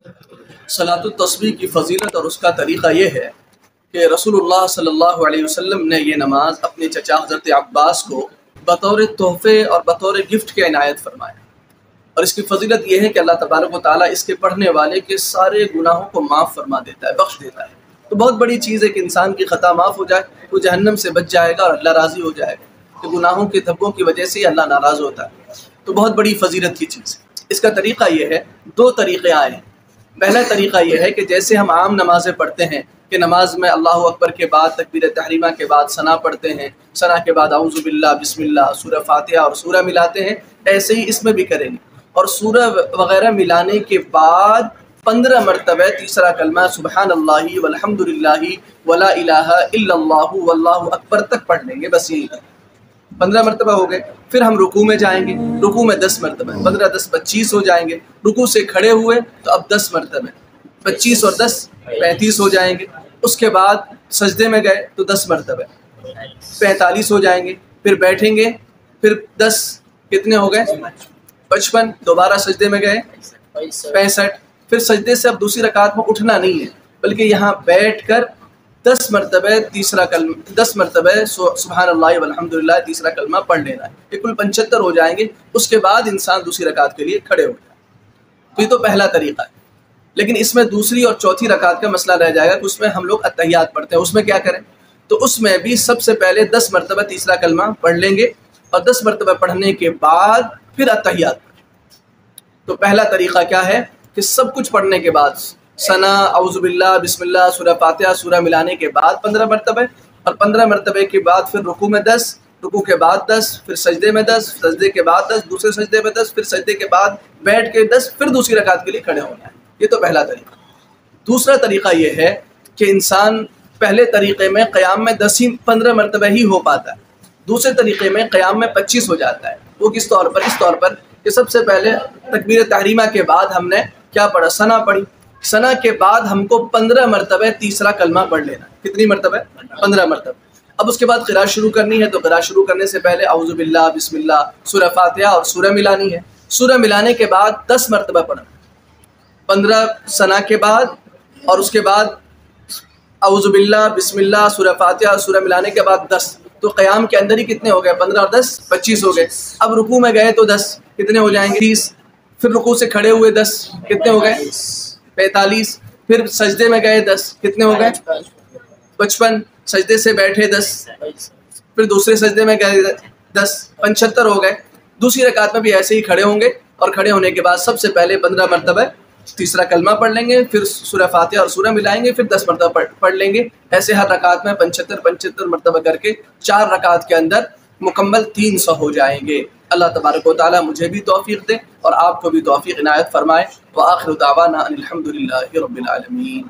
صلاۃ التسبیح کی فضیلت اور اس کا طریقہ یہ ہے کہ رسول اللہ صلی اللہ علیہ وسلم نے یہ نماز اپنے چچا حضرت عباس کو بطور تحفے اور بطور گفٹ کے عنایت فرمایا، اور اس کی فضیلت یہ ہے کہ اللہ تبارک و تعالیٰ اس کے پڑھنے والے کے سارے گناہوں کو معاف فرما دیتا ہے، بخش دیتا ہے۔ تو بہت بڑی چیز ہے کہ انسان کی خطا معاف ہو جائے، وہ جہنم سے بچ جائے گا اور اللہ راضی ہو جائے گا، کہ گناہوں کے دھبوں کی وجہ سے اللہ ناراض ہوتا ہے۔ تو بہت بڑی فضیلت کی چیز ہے۔ اس کا طریقہ یہ ہے، دو طریقے آئے ہیں۔ پہلا طریقہ یہ ہے کہ جیسے ہم عام نمازیں پڑھتے ہیں کہ نماز میں اللہ اکبر کے بعد تکبیر تحریمہ کے بعد ثنا پڑھتے ہیں، ثنا کے بعد اعوذ باللہ بسم اللہ سورہ فاتحہ اور سورہ ملاتے ہیں، ایسے ہی اس میں بھی کریں گے، اور سورہ وغیرہ ملانے کے بعد 15 مرتبہ تیسرا کلمہ سبحان اللہ والحمد للہ ولا الہ الا اللہ واللہ اکبر تک پڑھ لیں گے، بس یہی 15 مرتبہ ہو گئے۔ پھر ہم رکوع میں جائیں گے، رکوع میں 10 مرتبہ، 15 10 25 ہو جائیں گے۔ رکوع سے کھڑے ہوئے تو اب 10 مرتبہ، 25 اور 10 35 ہو جائیں گے۔ اس کے بعد سجدے میں گئے تو 10 مرتبہ 45 ہو جائیں گے۔ پھر بیٹھیں گے، پھر 10 کتنے ہو گئے 55۔ دوبارہ سجدے میں گئے 65۔ پھر سجدے سے اب دوسری رکعت میں اٹھنا نہیں ہے، بلکہ یہاں بیٹھ کر 10 مرتبہ تیسرا کلمہ، 10 مرتبہ سبحان اللہ والحمد للہ تیسرا کلمہ پڑھ لینا ہے، یہ کل 75 ہو جائیں گے۔ اس کے بعد انسان دوسری رکعت کے لیے کھڑے ہو جائے۔ تو یہ تو پہلا طریقہ ہے، لیکن اس میں دوسری اور چوتھی رکعت کا مسئلہ رہ جائے گا کہ اس میں ہم لوگ اتحیات پڑھتے ہیں، اس میں کیا کریں؟ تو اس میں بھی سب سے پہلے 10 مرتبہ تیسرا کلمہ پڑھ لیں گے، اور 10 مرتبہ پڑھنے کے بعد پھر اتحیات پڑھیں۔ تو پہلا طریقہ کیا ہے کہ سب کچھ پڑھنے کے بعد ثنا اعوذ باللہ بسم اللہ سورہ فاتحہ سورہ ملانے کے بعد 15 مرتبہ، اور 15 مرتبہ کے بعد پھر رکوع میں 10، رکوع کے بعد 10، پھر سجدے میں 10، سجدے کے بعد 10، دوسرے سجدے میں 10، پھر سجدے کے بعد بیٹھ کے 10، پھر دوسری رکعت کے لیے کھڑے ہونا ہے۔ یہ تو پہلا طریقہ۔ دوسرا طریقہ یہ ہے کہ انسان پہلے طریقے میں قیام میں 15 مرتبہ ہی ہو پاتا ہے، دوسرے طریقے میں قیام میں 25 ہو جاتا ہے۔ وہ کس طور پر؟ اس طور پر کہ سب سے پہلے تکبیر تحریمہ کے بعد ہم نے کیا پڑھا؟ ثنا پڑھی۔ ثنا کے بعد ہم کو 15 مرتبہ تیسرا کلمہ پڑھ لینا ہے۔ کتنی مرتبہ؟ 15 مرتبہ۔ اب اس کے بعد قراءت شروع کرنی ہے، تو قراءت شروع کرنے سے پہلے اعوذ باللہ بسم اللہ سورہ فاتحہ اور سورہ ملانی ہے۔ سورہ ملانے کے بعد 10 مرتبہ پڑھنا، 15 ثنا کے بعد، اور اس کے بعد اعوذ باللہ بسم اللہ سورہ فاتحہ اور سورہ ملانے کے بعد 10۔ تو قیام کے اندر ہی کتنے ہو گئے؟ 15 اور 10 25 ہو گئے۔ اب رکوع میں گئے تو 10 کتنے ہو جائیں گے؟ 30۔ پھر رکوع سے کھڑے ہوئے 10 کتنے ہو گئے؟ 45۔ پھر سجدے میں گئے 10 کتنے ہو گئے؟ 55۔ سجدے سے بیٹھے 10، پھر دوسرے سجدے میں گئے 10، 75 ہو گئے۔ دوسری رکعت میں بھی ایسے ہی کھڑے ہوں گے، اور کھڑے ہونے کے بعد سب سے پہلے 15 مرتبہ تیسرا کلمہ پڑھ لیں گے، پھر سورہ فاتحہ اور سورہ ملائیں گے، پھر 10 مرتبہ پڑھ لیں گے۔ ایسے ہر رکعت میں 75 مرتبہ کر کے 4 رکعت کے اندر مکمل 300 ہو جائیں گے۔ اللہ تبارک و تعالیٰ مجھے بھی توفیق دے اور آپ کو بھی توفیق عنایت فرمائے۔ وآخر دعوانا ان الحمد للہ رب العالمین۔